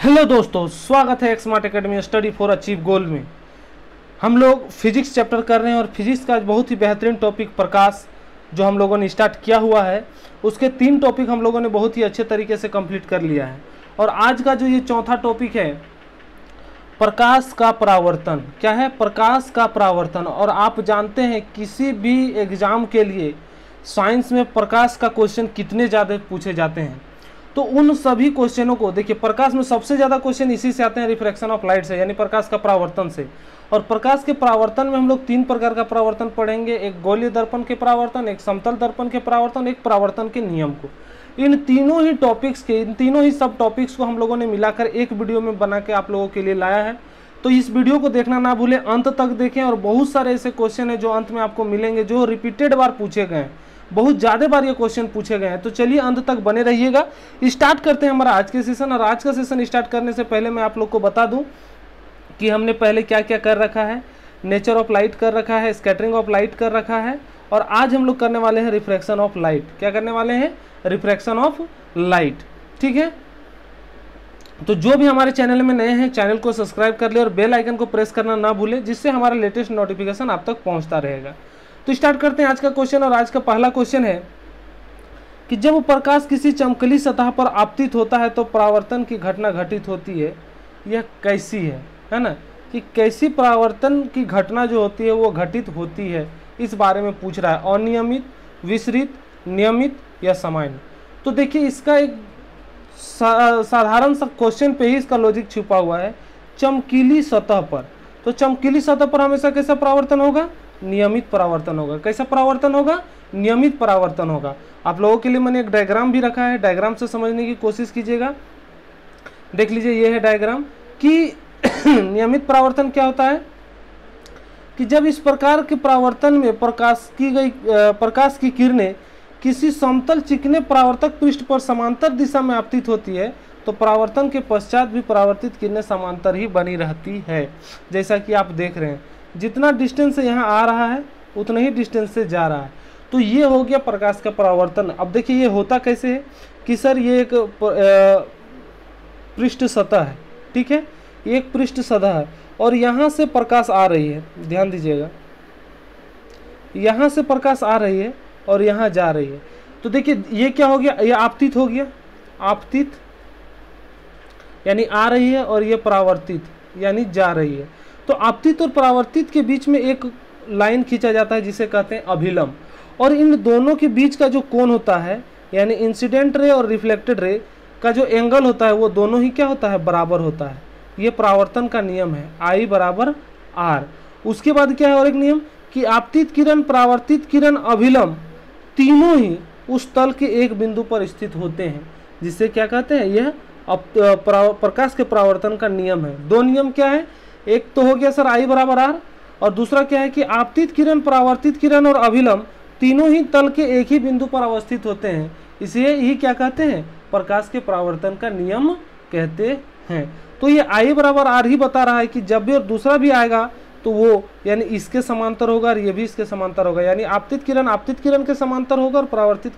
Hello दोस्तों, स्वागत है Smart Academy study for achieve goal में। हम लोग फिजिक्स चैप्टर कर रहे हैं और फिजिक्स का बहुत ही बेहतरीन टॉपिक प्रकाश जो हम लोगों ने स्टार्ट किया हुआ है, उसके 3 टॉपिक हम लोगों ने बहुत ही अच्छे तरीके से कंप्लीट कर लिया है। और आज का जो ये चौथा टॉपिक है, प्रकाश का परावर्तन। क्या है? प्रकाश का परावर्तन। और आप जानते हैं किसी भी एग्जाम के लिए साइंस में प्रकाश का क्वेश्चन कितने ज़्यादा पूछे जाते हैं। तो उन सभी क्वेश्चनों को देखिए, प्रकाश में सबसे ज़्यादा क्वेश्चन इसी से आते हैं, रिफ्रैक्शन ऑफ लाइट से, यानी प्रकाश का परावर्तन से। और प्रकाश के परावर्तन में हम लोग 3 प्रकार का परावर्तन पढ़ेंगे, एक गोलीय दर्पण के परावर्तन, एक समतल दर्पण के परावर्तन, एक परावर्तन के नियम को। इन तीनों ही टॉपिक्स के, इन तीनों ही सब टॉपिक्स को हम लोगों ने मिलाकर एक वीडियो में बना के आप लोगों के लिए लाया है। तो इस वीडियो को देखना ना भूलें, अंत तक देखें। और बहुत सारे ऐसे क्वेश्चन हैं जो अंत में आपको मिलेंगे, जो रिपीटेड बार पूछे गए हैं, बहुत ज़्यादा बार ये क्वेश्चन पूछे गए हैं। तो चलिए अंत तक बने रहिएगा। स्टार्ट करते हैं हमारा आज के सेशन। और आज का सेशन स्टार्ट करने से पहले मैं आप लोग को बता दूं कि हमने पहले क्या क्या कर रखा है। नेचर ऑफ लाइट कर रखा है, स्कैटरिंग ऑफ लाइट कर रखा है, और आज हम लोग करने वाले हैं रिफ्रैक्शन ऑफ लाइट। क्या करने वाले हैं? Refraction of light. ठीक है, तो जो भी हमारे चैनल में नए हैं, चैनल को सब्सक्राइब कर ले और बेल आइकन को प्रेस करना ना भूलें, जिससे हमारा लेटेस्ट नोटिफिकेशन आप तक पहुंचता रहेगा। तो स्टार्ट करते हैं आज का क्वेश्चन। और आज का पहला क्वेश्चन है कि जब प्रकाश किसी चमकीली सतह पर आपतित होता है तो परावर्तन की घटना घटित होती है, यह कैसी है ना? कि कैसी परावर्तन की घटना जो होती है वो घटित होती है, इस बारे में पूछ रहा है। अनियमित, विसरित, नियमित या सामान्य। तो देखिए, इसका एक साधारण सा क्वेश्चन पे ही इसका लॉजिक छुपा हुआ है। चमकीली सतह पर, तो चमकीली सतह पर हमेशा कैसा परावर्तन होगा? नियमित परावर्तन होगा। कैसा परावर्तन होगा? नियमित परावर्तन होगा। आप लोगों के लिए मैंने एक डायग्राम भी रखा है, डायग्राम से समझने की कोशिश कीजिएगा। देख लीजिए, ये है डायग्राम कि नियमित परावर्तन क्या होता है कि जब इस प्रकार के परावर्तन में प्रकाश की किरणें किसी समतल चिकने परावर्तक पृष्ठ पर समांतर दिशा में आपतित होती है, तो परावर्तन के पश्चात भी परावर्तित किरणें समांतर ही बनी रहती है। जैसा कि आप देख रहे हैं, जितना डिस्टेंस से यहाँ आ रहा है उतना ही डिस्टेंस से जा रहा है। तो ये हो गया प्रकाश का परावर्तन। अब देखिए, ये होता कैसे है कि सर ये एक पृष्ठ सतह है, ठीक है, ये एक पृष्ठ सतह है और यहाँ से प्रकाश आ रही है। ध्यान दीजिएगा, यहाँ से प्रकाश आ रही है और यहाँ जा रही है। तो देखिए, ये क्या हो गया? ये आपतित हो गया। आपतित यानी आ रही है और ये परावर्तित यानी जा रही है। तो आपतित और परावर्तित के बीच में एक लाइन खींचा जाता है जिसे कहते हैं अभिलंब। और इन दोनों के बीच का जो कोण होता है, यानी इंसिडेंट रे और रिफ्लेक्टेड रे का जो एंगल होता है, वो दोनों ही क्या होता है? बराबर होता है। ये परावर्तन का नियम है, I बराबर R। उसके बाद क्या है और एक नियम कि आपतित किरण, परावर्तित किरण, अभिलंब तीनों ही उस तल के एक बिंदु पर स्थित होते हैं, जिसे क्या कहते हैं? यह प्रकाश के परावर्तन का नियम है। 2 नियम क्या है? एक तो हो गया सर I बराबर R, और दूसरा क्या है कि आपतित किरण, परावर्तित किरण और अभिलंब तीनों ही तल के एक ही बिंदु पर अवस्थित होते हैं, इसे ही क्या कहते हैं? प्रकाश के परावर्तन का नियम कहते हैं। तो ये I बराबर R ही बता रहा है कि जब भी और दूसरा भी आएगा तो वो यानी इसके समांतर होगा और ये भी इसके समांतर होगा, यानी आपतित किरण के समांतर होगा और परावर्तित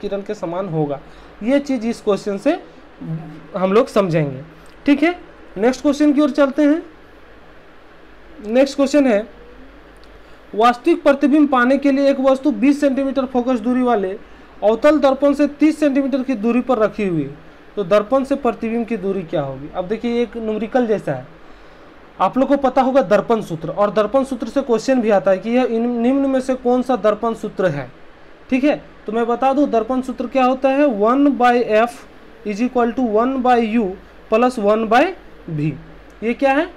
किरण के समान होगा। ये चीज इस क्वेश्चन से हम लोग समझेंगे। ठीक है, नेक्स्ट क्वेश्चन की ओर चलते हैं। नेक्स्ट क्वेश्चन है, वास्तविक प्रतिबिंब पाने के लिए एक वस्तु 20 सेंटीमीटर फोकस दूरी वाले अवतल दर्पण से 30 सेंटीमीटर की दूरी पर रखी हुई, तो दर्पण से प्रतिबिंब की दूरी क्या होगी? अब देखिए, एक न्यूमेरिकल जैसा है। आप लोग को पता होगा दर्पण सूत्र, और दर्पण सूत्र से क्वेश्चन भी आता है कि यह निम्न में से कौन सा दर्पण सूत्र है। ठीक है, तो मैं बता दूं, दर्पण सूत्र क्या होता है? 1/f = 1/u + 1/v। ये क्या है?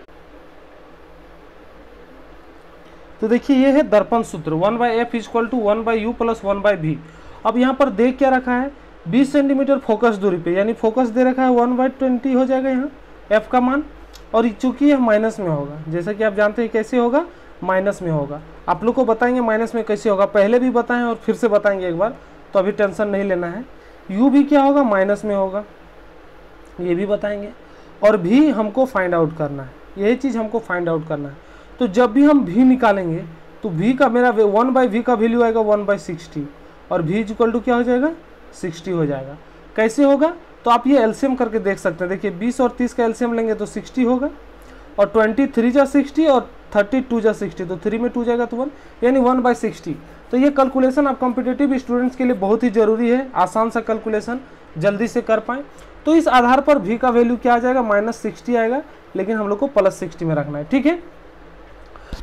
तो देखिए, ये है दर्पण सूत्र 1/f = 1/u + 1/v। अब यहाँ पर देख क्या रखा है? 20 सेंटीमीटर फोकस दूरी पे, यानी फोकस दे रखा है 1/20 हो जाएगा यहाँ f का मान। और चूंकि यह माइनस में होगा, जैसा कि आप जानते हैं कैसे होगा? माइनस में होगा। आप लोग को बताएंगे माइनस में कैसे होगा, पहले भी बताएं और फिर से बताएंगे एक बार, तो अभी टेंशन नहीं लेना है। u भी क्या होगा? माइनस में होगा, ये भी बताएंगे। और भी हमको फाइंड आउट करना है, यही चीज़ हमको फाइंड आउट करना है। तो जब भी हम v निकालेंगे तो v का मेरा 1/v का वैल्यू आएगा 1/60, और v = क्या हो जाएगा? 60 हो जाएगा। कैसे होगा? तो आप ये एलसीएम करके देख सकते हैं। देखिए 20 और 30 का एलसीएम लेंगे तो 60 होगा, और 23 जा 60 और 32 जा 60, तो 3 में 2 जाएगा तो 1, यानी 1/60। तो ये कैलकुलेशन आप कॉम्पिटिटिव स्टूडेंट्स के लिए बहुत ही ज़रूरी है, आसान सा कैलकुलेशन जल्दी से कर पाएँ। तो इस आधार पर v का वैल्यू क्या आ जाएगा, -60 आएगा, लेकिन हम लोग को +60 में रखना है, ठीक है।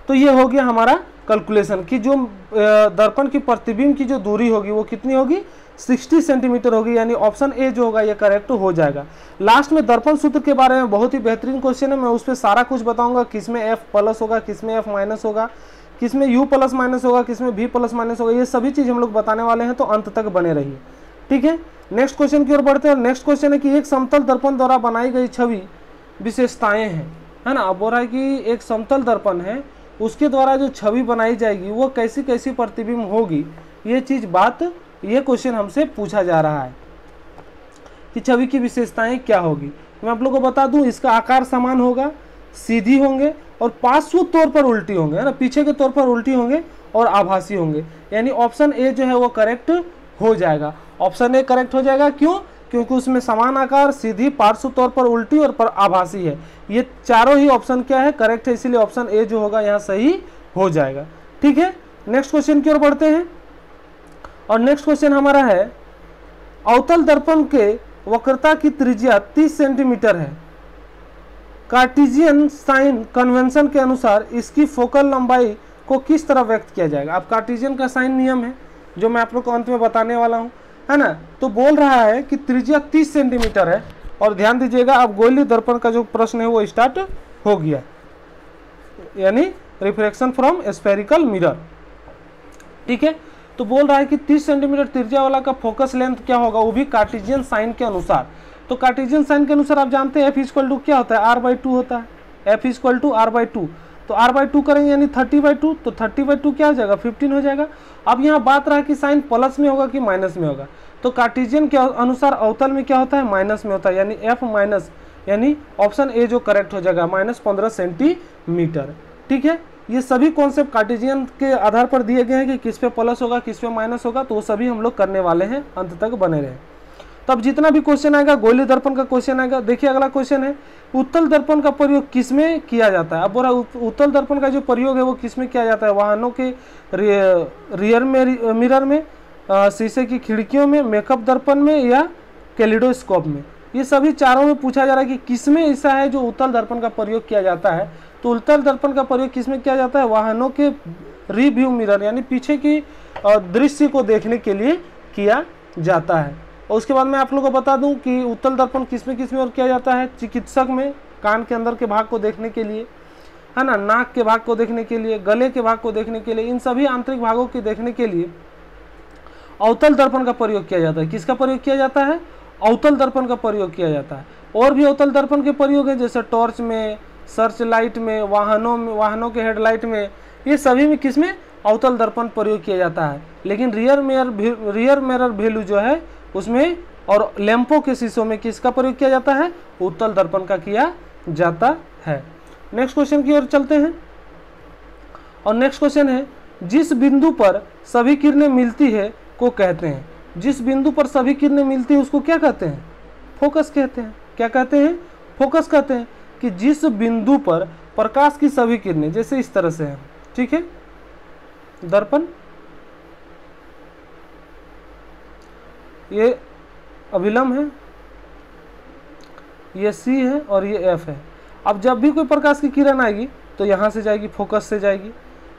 तो ये हो गया हमारा कैलकुलेशन कि जो दर्पण की प्रतिबिंब की जो दूरी होगी वो कितनी होगी, 60 सेंटीमीटर होगी, यानी ऑप्शन ए जो होगा ये करेक्ट हो जाएगा। लास्ट में दर्पण सूत्र के बारे में बहुत ही बेहतरीन क्वेश्चन है, मैं उस पर सारा कुछ बताऊंगा, किसमें F+ होगा, किसमें F- होगा, किसमें U+- होगा, किसमें V+- होगा, ये सभी चीज़ हम लोग बताने वाले हैं, तो अंत तक बने रहिए, ठीक है। नेक्स्ट क्वेश्चन की ओर बढ़ते हैं। नेक्स्ट क्वेश्चन है कि एक समतल दर्पण द्वारा बनाई गई छवि विशेषताएं हैं, है ना। अब बोल रहा है कि एक समतल दर्पण है, उसके द्वारा जो छवि बनाई जाएगी वो कैसी कैसी प्रतिबिंब होगी, ये चीज़ बात, ये क्वेश्चन हमसे पूछा जा रहा है कि छवि की विशेषताएं क्या होगी। मैं आप लोगों को बता दूं, इसका आकार समान होगा, सीधी होंगे और पार्श्व तौर पर उल्टी होंगे, है ना, पीछे के तौर पर उल्टी होंगे और आभासी होंगे, यानी ऑप्शन ए जो है वो करेक्ट हो जाएगा। ऑप्शन ए करेक्ट हो जाएगा, क्यों? क्योंकि उसमें समान आकार, सीधी, पार्श्व तौर पर उल्टी और पर आभासी है, ये चारों ही ऑप्शन क्या है, करेक्ट है, इसीलिए ऑप्शन ए जो होगा यहाँ सही हो जाएगा, ठीक है। नेक्स्ट क्वेश्चन की ओर बढ़ते हैं, और नेक्स्ट क्वेश्चन हमारा है, अवतल दर्पण के वक्रता की त्रिज्या 30 सेंटीमीटर है, कार्टेशियन साइन कन्वेंशन के अनुसार इसकी फोकल लंबाई को किस तरह व्यक्त किया जाएगा। अब कार्टेशियन का साइन नियम है जो मैं आप लोग को अंत में बताने वाला हूं, है ना। तो बोल रहा है कि त्रिज्या 30 सेंटीमीटर है, और ध्यान दीजिएगा अब गोलीय दर्पण का जो प्रश्न है वो स्टार्ट हो गया, यानी रिफ्लेक्शन फ्रॉम स्फेरिकल मिरर, ठीक है। तो बोल रहा है कि 30 सेंटीमीटर त्रिज्या वाला का फोकस लेंथ क्या होगा, वो भी कार्टेशियन साइन के अनुसार। तो कार्टेशियन साइन के अनुसार आप जानते हैं F क्या होता है, R/2 होता है, F R/2, तो R/2 करेंगे यानी 30/2, तो 30/2 क्या हो जाएगा, 15 हो जाएगा। अब यहाँ बात रहा है कि साइन प्लस में होगा कि माइनस में होगा, तो कार्टेशियन के अनुसार अवतल में क्या होता है, माइनस में होता है, यानी F-, यानी ऑप्शन ए जो करेक्ट हो जाएगा, -15 सेंटीमीटर, ठीक है। ये सभी कॉन्सेप्ट कार्टेशियन के आधार पर दिए गए हैं कि किस पे प्लस होगा, किस पे माइनस होगा, तो वो सभी हम लोग करने वाले हैं, अंत तक बने रहे। तब जितना भी क्वेश्चन आएगा, गोलीय दर्पण का क्वेश्चन आएगा। देखिए अगला क्वेश्चन है, उत्तल दर्पण का प्रयोग किसमें किया जाता है। अब बोला उत्तल दर्पण का जो प्रयोग है वो किसमें किया जाता है, वाहनों के रियर में मिरर में, शीशे की खिड़कियों में, मेकअप दर्पण में, या कैलिडोस्कोप में। ये सभी चारों में पूछा जा रहा है कि किसमें ऐसा है जो उत्तल दर्पण का प्रयोग किया जाता है। तो उत्तल दर्पण का प्रयोग किसमें किया जाता है, वाहनों के रिव्यू मिरर, यानी पीछे की दृश्य को देखने के लिए किया जाता है। और उसके बाद मैं आप लोगों को बता दूं कि उत्तल दर्पण किसमें और किया जाता है, चिकित्सक में, कान के अंदर के भाग को देखने के लिए, है ना, नाक के भाग को देखने के लिए, गले के भाग को देखने के लिए, इन सभी आंतरिक भागों के देखने के लिए अवतल दर्पण का प्रयोग किया जाता है। किसका प्रयोग किया जाता है, अवतल दर्पण का प्रयोग किया जाता है। और भी अवतल दर्पण के प्रयोग है, जैसे टॉर्च में, सर्च लाइट में, वाहनों के हेडलाइट में, ये सभी में किसमें अवतल दर्पण प्रयोग किया जाता है। लेकिन रियर मिरर वैल्यू जो है उसमें, और लैंपों के शीशों में किसका प्रयोग किया जाता है, उत्तल दर्पण का किया जाता है। नेक्स्ट क्वेश्चन की ओर चलते हैं, और नेक्स्ट क्वेश्चन है, जिस बिंदु पर सभी किरणें मिलती है को कहते हैं। जिस बिंदु पर सभी किरणें मिलती है उसको क्या कहते हैं, फोकस कहते हैं। क्या कहते हैं, फोकस कहते हैं। कि जिस बिंदु पर प्रकाश की सभी किरणें, जैसे इस तरह से है, ठीक है, दर्पण, ये अभिलंब है, ये C है और ये F है। अब जब भी कोई प्रकाश की किरण आएगी तो यहाँ से जाएगी, फोकस से जाएगी,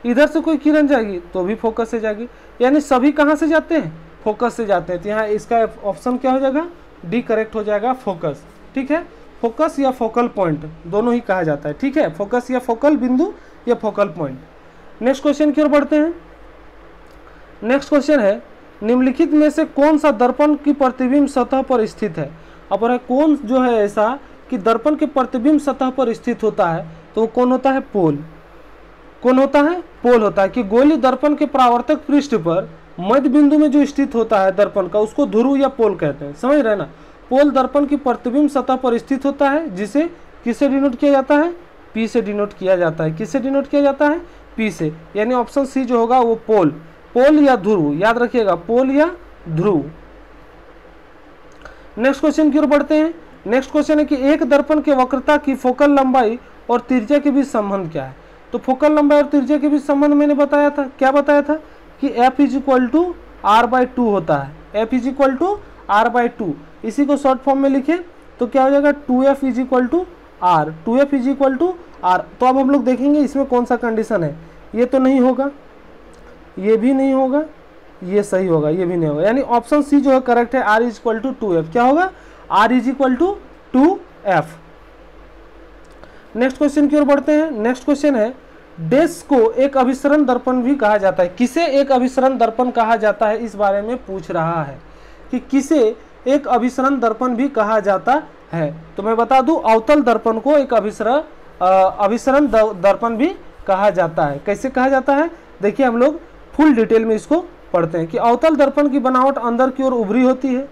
इधर से कोई किरण जाएगी तो भी फोकस से जाएगी, यानी सभी कहाँ से जाते हैं, फोकस से जाते हैं। तो यहाँ इसका ऑप्शन क्या हो जाएगा, डी करेक्ट हो जाएगा, फोकस, ठीक है। फोकस या फोकल पॉइंट दोनों ही कहा जाता है, ठीक है, फोकस या फोकल बिंदु या फोकल पॉइंट। नेक्स्ट क्वेश्चन की ओर बढ़ते हैं। नेक्स्ट क्वेश्चन है, निम्नलिखित में से कौन सा दर्पण की प्रतिबिंब सतह पर स्थित है। अब कौन जो है ऐसा कि दर्पण के प्रतिबिंब सतह पर स्थित होता है, तो वो कौन होता है, पोल। कौन होता है, पोल होता है। कि गोलीय दर्पण के परावर्तक पृष्ठ पर मध्य बिंदु में जो स्थित होता है दर्पण का, उसको ध्रुव या पोल कहते हैं, समझ रहे ना। पोल दर्पण की प्रतिबिंब सतह पर स्थित होता है, जिसे किससे डिनोट किया जाता है, पी से डिनोट किया जाता है। किससे डिनोट किया जाता है, पी से, यानी ऑप्शन सी जो होगा वो पोल, पोल या ध्रुव, याद रखिएगा, पोल या ध्रुव। नेक्स्ट क्वेश्चन की ओर बढ़ते हैं। नेक्स्ट क्वेश्चन है कि एक दर्पण के वक्रता की फोकल लंबाई और त्रिज्या के बीच संबंध क्या है। तो फोकल लंबाई और त्रिज्या के बीच संबंध मैंने बताया था, क्या बताया था कि F = R/2 होता है। F = R/2, इसी को शॉर्ट फॉर्म में लिखें तो क्या हो जाएगा 2F = R, 2F = R। तो अब हम लोग देखेंगे इसमें कौन सा कंडीशन है, ये तो नहीं होगा, ये भी नहीं होगा, ये सही होगा, ये भी नहीं होगा, यानी ऑप्शन सी जो है करेक्ट है। R = 2F, क्या होगा R = 2F। नेक्स्ट क्वेश्चन की ओर बढ़ते हैं। नेक्स्ट क्वेश्चन है डैश को एक अभिसरण दर्पण भी कहा जाता है। किसे एक अभिसरण दर्पण कहा जाता है, इस बारे में पूछ रहा है कि किसे एक अभिसरण दर्पण भी कहा जाता है। तो मैं बता दूं अवतल दर्पण को एक अभिसरण दर्पण भी कहा जाता है। कैसे कहा जाता है, देखिए हम लोग फुल डिटेल में इसको पढ़ते हैं कि अवतल दर्पण की बनावट अंदर की ओर उभरी होती है।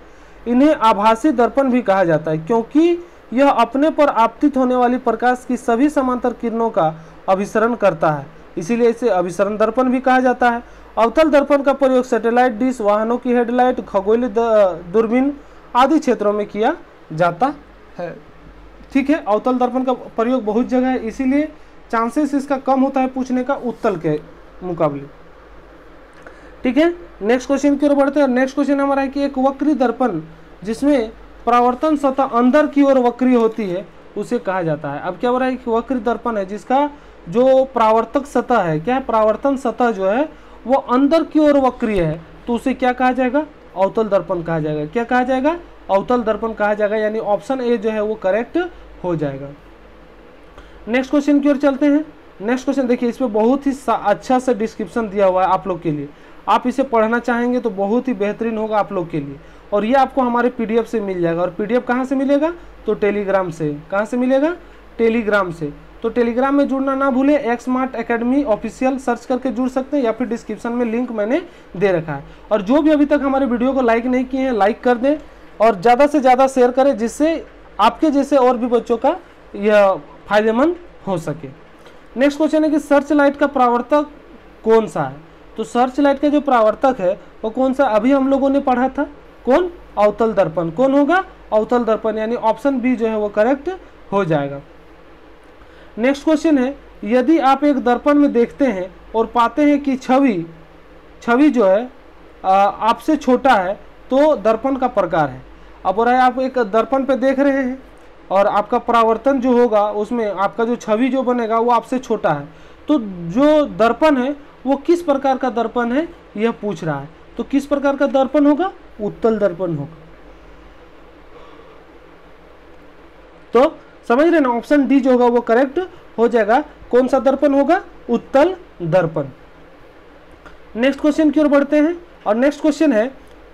इन्हें आभासी दर्पण भी कहा जाता है क्योंकि यह अपने पर आपतित होने वाली प्रकाश की सभी समांतर किरणों का अभिसरण करता है, इसीलिए इसे अभिसरण दर्पण भी कहा जाता है। अवतल दर्पण का प्रयोग सैटेलाइट डिश, वाहनों की हेडलाइट, खगोलीय दूरबीन आदि क्षेत्रों में किया जाता है। ठीक है, अवतल दर्पण का प्रयोग बहुत जगह है, इसीलिए चांसेस इसका कम होता है पूछने का उत्तल के मुकाबले। ठीक है, नेक्स्ट क्वेश्चन की ओर बढ़ते हैं। नेक्स्ट क्वेश्चन हमारा है कि एक वक्री दर्पण जिसमें परावर्तन सतह अंदर की ओर वक्री होती है उसे कहा जाता है। अब क्या हो रहा है कि वक्री दर्पण है जिसका जो परावर्तक सतह है, क्या है, परावर्तन सतह जो है वो अंदर की ओर वक्री है, तो उसे क्या कहा जाएगा, अवतल दर्पण कहा जाएगा। क्या कहा जाएगा, अवतल दर्पण कहा जाएगा, यानी ऑप्शन ए जो है वो करेक्ट हो जाएगा। नेक्स्ट क्वेश्चन की ओर चलते हैं। नेक्स्ट क्वेश्चन देखिए, इस पर बहुत ही अच्छा से डिस्क्रिप्शन दिया हुआ है आप लोग के लिए, आप इसे पढ़ना चाहेंगे तो बहुत ही बेहतरीन होगा आप लोग के लिए, और ये आपको हमारे PDF से मिल जाएगा। और PDF कहाँ से मिलेगा, तो टेलीग्राम से। कहाँ से मिलेगा, टेलीग्राम से। तो टेलीग्राम में जुड़ना ना भूलें, एक्समार्ट एकेडमी ऑफिशियल सर्च करके जुड़ सकते हैं, या फिर डिस्क्रिप्शन में लिंक मैंने दे रखा है। और जो भी अभी तक हमारे वीडियो को लाइक नहीं किए हैं, लाइक कर दें और ज़्यादा से ज़्यादा शेयर करें, जिससे आपके जैसे और भी बच्चों का यह फायदेमंद हो सके। नेक्स्ट क्वेश्चन है कि सर्च लाइट का परावर्तक कौन सा है। तो सर्च लाइट का जो परावर्तक है वो कौन सा, अभी हम लोगों ने पढ़ा था, कौन, अवतल दर्पण। कौन होगा, अवतल दर्पण, यानी ऑप्शन बी जो है वो करेक्ट हो जाएगा। नेक्स्ट क्वेश्चन है, यदि आप एक दर्पण में देखते हैं और पाते हैं कि छवि जो है आपसे छोटा है, तो दर्पण का प्रकार है। अब हो रहा है आप एक दर्पण पे देख रहे हैं और आपका परावर्तन जो होगा उसमें आपका जो छवि जो बनेगा वो आपसे छोटा है, तो जो दर्पण है वो किस प्रकार का दर्पण है यह पूछ रहा है। तो किस प्रकार का दर्पण होगा, उत्तल दर्पण होगा। तो समझ रहे ना, ऑप्शन डी जो होगा वो करेक्ट हो जाएगा। कौन सा दर्पण होगा, उत्तल दर्पण। नेक्स्ट क्वेश्चन की ओर बढ़ते हैं। और नेक्स्ट क्वेश्चन है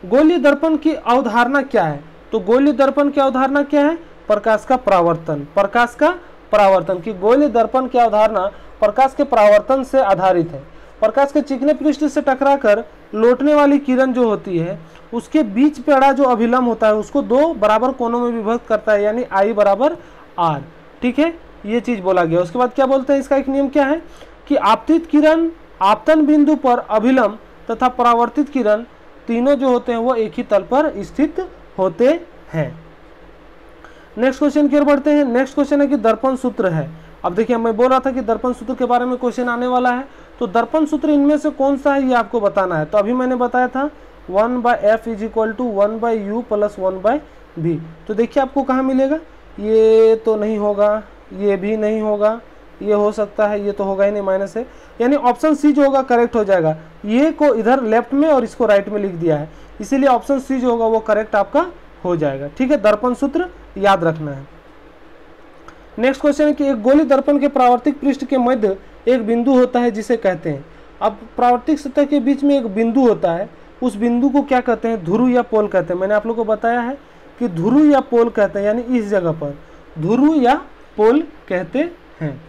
गोलीय दर्पण की अवधारणा क्या है। तो गोलीय दर्पण की अवधारणा क्या है, प्रकाश का परावर्तन। प्रकाश का परावर्तन की गोलीय दर्पण की अवधारणा प्रकाश के परावर्तन से आधारित है। प्रकाश के चिकने पृष्ठ से टकराकर लौटने वाली किरण जो होती है उसके बीच पड़ा जो अभिलंब होता है उसको दो बराबर कोणों में विभक्त करता है, यानी I = R। ठीक है, ये चीज बोला गया। उसके बाद क्या बोलते हैं, इसका एक नियम क्या है कि आपतित किरण आपतन बिंदु पर अभिलंब तथा परावर्तित किरण तीनों जो होते हैं वो एक ही तल पर स्थित होते हैं। नेक्स्ट क्वेश्चन की ओर बढ़ते हैं। नेक्स्ट क्वेश्चन है कि दर्पण सूत्र है। अब देखिए मैं बोल रहा था कि दर्पण सूत्र के बारे में क्वेश्चन आने वाला है, तो दर्पण सूत्र इनमें से कौन सा है ये आपको बताना है। तो अभी मैंने बताया था 1/F = 1/U + 1/V। तो देखिए आपको कहाँ मिलेगा, ये तो नहीं होगा, ये भी नहीं होगा, ये हो सकता है, ये तो होगा ही नहीं, माइनस है, यानी ऑप्शन सी जो होगा करेक्ट हो जाएगा। ये को इधर लेफ्ट में और इसको राइट में लिख दिया है, इसीलिए ऑप्शन सी जो होगा वो करेक्ट आपका हो जाएगा। ठीक है, दर्पण सूत्र याद रखना है। नेक्स्ट क्वेश्चन है कि एक गोली दर्पण के परावर्तिक पृष्ठ के मध्य एक बिंदु होता है जिसे कहते हैं। अब परावर्तिक सतह के बीच में एक बिंदु होता है, उस बिंदु को क्या कहते हैं, ध्रुव या पोल कहते हैं। मैंने आप लोग को बताया है कि ध्रुव या पोल कहते हैं, यानी इस जगह पर ध्रुव या पोल कहते हैं।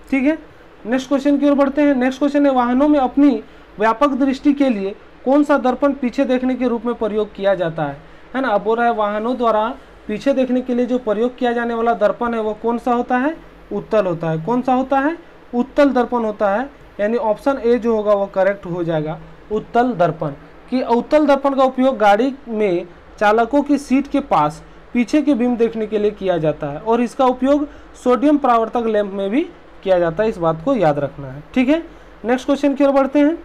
ठीक है, नेक्स्ट क्वेश्चन की ओर बढ़ते हैं। नेक्स्ट क्वेश्चन है वाहनों में अपनी व्यापक दृष्टि के लिए कौन सा दर्पण पीछे देखने के रूप में प्रयोग किया जाता है ना। अब बोल रहा है वाहनों द्वारा पीछे देखने के लिए जो प्रयोग किया जाने वाला दर्पण है वो कौन सा होता है, उत्तल होता है। कौन सा होता है, उत्तल दर्पण होता है, यानी ऑप्शन ए जो होगा वो करेक्ट हो जाएगा, उत्तल दर्पण। कि उत्तल दर्पण का उपयोग गाड़ी में चालकों की सीट के पास पीछे के बीम देखने के लिए किया जाता है और इसका उपयोग सोडियम परावर्तक लैंप में भी किया जाता है, इस बात को याद रखना है। ठीक है, नेक्स्ट क्वेश्चन की ओर बढ़ते हैं।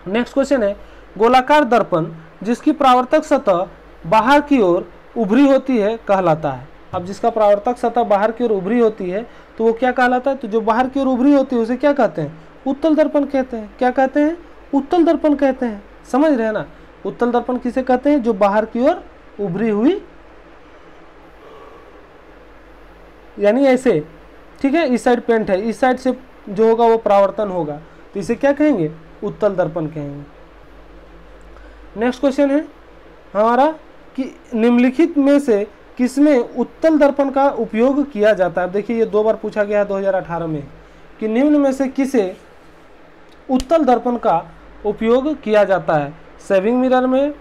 नेक्स्ट क्वेश्चन है गोलाकार दर्पण जिसकी परावर्तक सतह बाहर की ओर उभरी होती है कहलाता है। अब जिसका परावर्तक सतह बाहर की ओर उभरी होती है तो वो क्या कहलाता है? तो जो बाहर की ओर उभरी होती है उसे क्या कहते हैं? उत्तल दर्पण कहते हैं। क्या कहते हैं? उत्तल दर्पण कहते हैं। समझ रहे हैं ना? उत्तल दर्पण किसे कहते हैं? जो बाहर की ओर उभरी हुई, यानी ऐसे, ठीक है, इस साइड पेंट है, इस साइड से जो होगा वो परावर्तन होगा, तो इसे क्या कहेंगे? उत्तल दर्पण कहेंगे। नेक्स्ट क्वेश्चन है हमारा कि निम्नलिखित में से किसमें उत्तल दर्पण का उपयोग किया जाता है। देखिए ये 2 बार पूछा गया है 2018 में कि निम्न में से किसे उत्तल दर्पण का उपयोग किया जाता है? सेविंग मिरर में,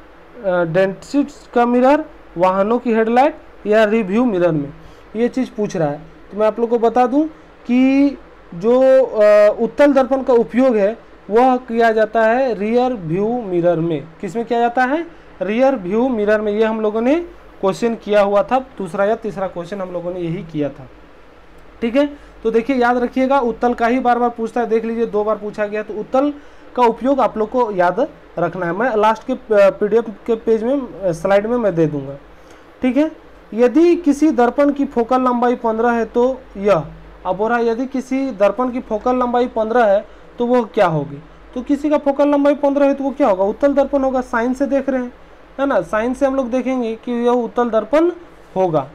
डेंटिस्ट का मिरर, वाहनों की हेडलाइट या रिव्यू मिरर में, ये चीज़ पूछ रहा है। तो मैं आप लोग को बता दूं कि जो उत्तल दर्पण का उपयोग है वह किया जाता है रियर व्यू मिरर में। किसमें किया जाता है? रियर व्यू मिरर में। ये हम लोगों ने क्वेश्चन किया हुआ था, दूसरा या तीसरा क्वेश्चन हम लोगों ने यही किया था। ठीक है, तो देखिए याद रखिएगा, उत्तल का ही बार बार पूछता है। देख लीजिए 2 बार पूछा गया, तो उत्तल का उपयोग आप लोग को याद रखना है। मैं लास्ट के PDF के पेज में, स्लाइड में मैं दे दूंगा। ठीक है, यदि किसी दर्पण की फोकल लंबाई 15 है तो यह, अब हो रहा है यदि किसी दर्पण की फोकल लंबाई 15 है तो वो क्या होगी? तो किसी का फोकल लंबाई 15 है तो वो क्या होगा? उत्तल दर्पण होगा। साइन से देख रहे हैं, है ना? साइन से हम लोग देखेंगे कि यह उत्तल दर्पण होगा।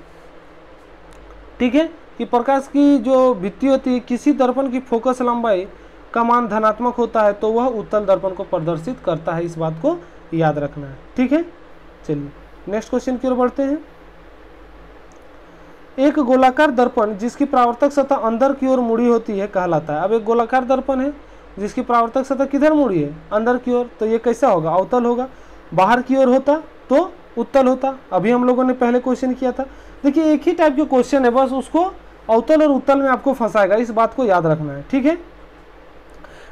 ठीक है, कि प्रकाश की जो भित्ति होती है, किसी दर्पण की फोकस लंबाई का मान धनात्मक होता है तो वह उत्तल दर्पण को प्रदर्शित करता है, इस बात को याद रखना है। ठीक है, चलिए नेक्स्ट क्वेश्चन की ओर बढ़ते हैं। एक गोलाकार दर्पण जिसकी परावर्तक सतह अंदर की ओर मुड़ी होती है कहलाता है। अब एक गोलाकार दर्पण है जिसकी परावर्तक सतह किधर मुड़ी है? अंदर की ओर, तो ये कैसा होगा? अवतल होगा। बाहर की ओर होता तो उत्तल होता। अभी हम लोगों ने पहले क्वेश्चन किया था। देखिए एक ही टाइप के क्वेश्चन है, बस उसको अवतल और उत्तल में आपको फंसाएगा, इस बात को याद रखना है। ठीक है,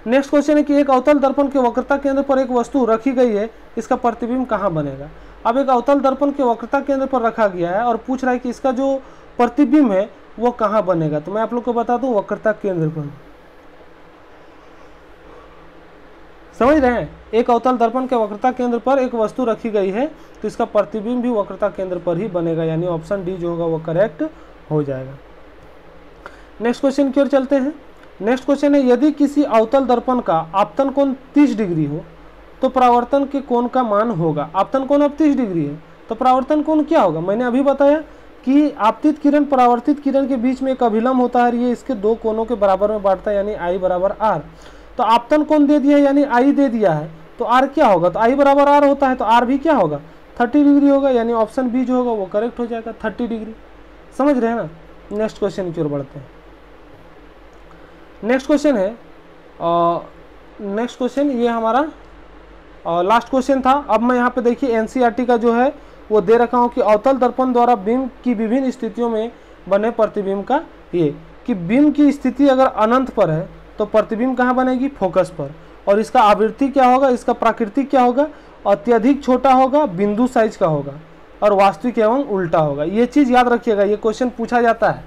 नेक्स्ट क्वेश्चन है कि एक अवतल दर्पण के वक्रता केंद्र पर एक वस्तु रखी गई है, इसका प्रतिबिंब कहाँ बनेगा? अब एक अवतल दर्पण के वक्रता केंद्र पर रखा गया है और पूछ रहा है कि इसका जो प्रतिबिंब है वो कहाँ बनेगा। तो मैं आप लोग को बता दूं, वक्रता केंद्र पर। समझ रहे हैं? एक अवतल दर्पण के वक्रता केंद्र पर एक वस्तु रखी गई है तो इसका प्रतिबिंब भी वक्रता केंद्र पर ही बनेगा, यानी ऑप्शन डी जो होगा वो करेक्ट हो जाएगा। नेक्स्ट क्वेश्चन की ओर चलते हैं। नेक्स्ट क्वेश्चन है यदि किसी अवतल दर्पण का आपतन कोण 30 डिग्री हो तो परावर्तन के कोण का मान होगा। आपतन कोण अब 30 डिग्री है तो परावर्तन कोण क्या होगा? मैंने अभी बताया कि आपतित किरण परावर्तित किरण के बीच में एक अभिलंब होता है, ये इसके 2 कोणों के बराबर में बांटता है, यानी I बराबर R। तो आपतन कोण दे दिया है यानी I दे दिया है, तो R क्या होगा? तो I बराबर R होता है, तो R भी क्या होगा? 30 डिग्री होगा, यानी ऑप्शन बी जो होगा वो करेक्ट हो जाएगा, 30 डिग्री। समझ रहे हैं ना? नेक्स्ट क्वेश्चन की ओर बढ़ते हैं। नेक्स्ट क्वेश्चन है, नेक्स्ट क्वेश्चन ये हमारा लास्ट क्वेश्चन था। अब मैं यहाँ पे देखिए NCERT का जो है वो दे रखा हूँ कि अवतल दर्पण द्वारा बीम की विभिन्न स्थितियों में बने प्रतिबिंब का, ये कि बीम की स्थिति अगर अनंत पर है तो प्रतिबिंब कहाँ बनेगी? फोकस पर। और इसका आवृत्ति क्या होगा? इसका प्राकृतिक क्या होगा? अत्यधिक छोटा होगा, बिंदु साइज का होगा, और वास्तविक एवं उल्टा होगा। ये चीज़ याद रखिएगा, ये क्वेश्चन पूछा जाता है।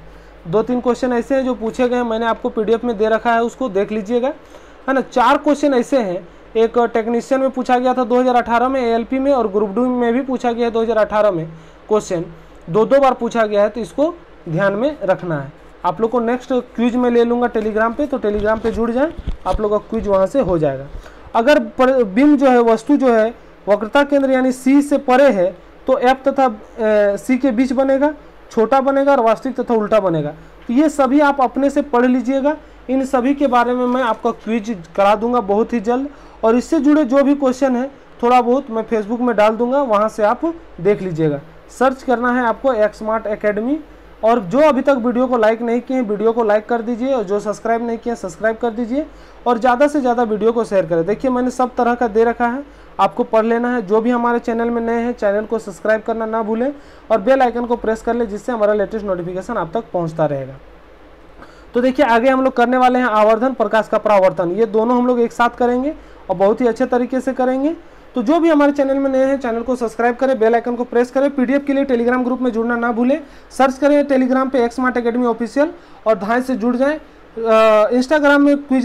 2-3 क्वेश्चन ऐसे हैं जो पूछे गए, मैंने आपको PDF में दे रखा है, उसको देख लीजिएगा, है ना। 4 क्वेश्चन ऐसे हैं, एक टेक्नीशियन में पूछा गया था 2018 में, ALP में, और ग्रुप 2 में भी पूछा गया है 2018 में। क्वेश्चन 2-2 बार पूछा गया है, तो इसको ध्यान में रखना है। आप लोग को नेक्स्ट क्विज में ले लूँगा टेलीग्राम पे, तो टेलीग्राम पे जुड़ जाएं, आप लोग का क्विज वहाँ से हो जाएगा। अगर बीम जो है, वस्तु जो है वक्रता केंद्र यानी C से परे है तो F तथा C के बीच बनेगा, छोटा बनेगा, और वास्तविक तथा उल्टा बनेगा। तो ये सभी आप अपने से पढ़ लीजिएगा। इन सभी के बारे में मैं आपका क्विज करा दूंगा बहुत ही जल्द, और इससे जुड़े जो भी क्वेश्चन है थोड़ा बहुत मैं फेसबुक में डाल दूंगा, वहाँ से आप देख लीजिएगा। सर्च करना है आपको एक्समार्ट एकेडमी, और जो अभी तक वीडियो को लाइक नहीं किए हैं वीडियो को लाइक कर दीजिए, और जो सब्सक्राइब नहीं किए सब्सक्राइब कर दीजिए, और ज़्यादा से ज़्यादा वीडियो को शेयर करें। देखिए मैंने सब तरह का दे रखा है, आपको पढ़ लेना है। जो भी हमारे चैनल में नए हैं चैनल को सब्सक्राइब करना ना भूलें, और बेल आइकन को प्रेस कर ले, जिससे हमारा लेटेस्ट नोटिफिकेशन आप तक पहुँचता रहेगा। तो देखिए आगे हम लोग करने वाले हैं आवर्धन, प्रकाश का परावर्तन। ये दोनों हम लोग एक साथ करेंगे और बहुत ही अच्छे तरीके से करेंगे। तो जो भी हमारे चैनल में नए हैं चैनल को सब्सक्राइब करें, बेल आइकन को प्रेस करें। पीडीएफ के लिए टेलीग्राम ग्रुप में जुड़ना ना भूलें, सर्च करें टेलीग्राम पे एक्समार्ट एकेडमी ऑफिशियल और धाय से जुड़ जाएं। इंस्टाग्राम में क्विक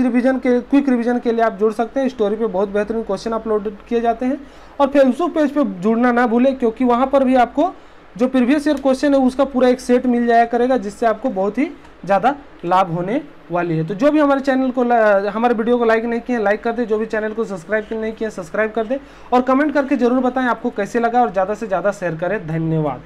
रिवीजन के लिए आप जुड़ सकते हैं, स्टोरी पे बहुत बेहतरीन क्वेश्चन अपलोड किए जाते हैं। और फेसबुक पेज पे जुड़ना ना भूलें, क्योंकि वहाँ पर भी आपको जो प्रीवियस ईयर क्वेश्चन है उसका पूरा एक सेट मिल जाया करेगा, जिससे आपको बहुत ही ज़्यादा लाभ होने वाली है। तो जो भी हमारे चैनल को हमारे वीडियो को लाइक नहीं किए लाइक कर दे, जो भी चैनल को सब्सक्राइब नहीं किए सब्सक्राइब कर दे, और कमेंट करके जरूर बताएं आपको कैसे लगा, और ज़्यादा से ज़्यादा शेयर करें। धन्यवाद।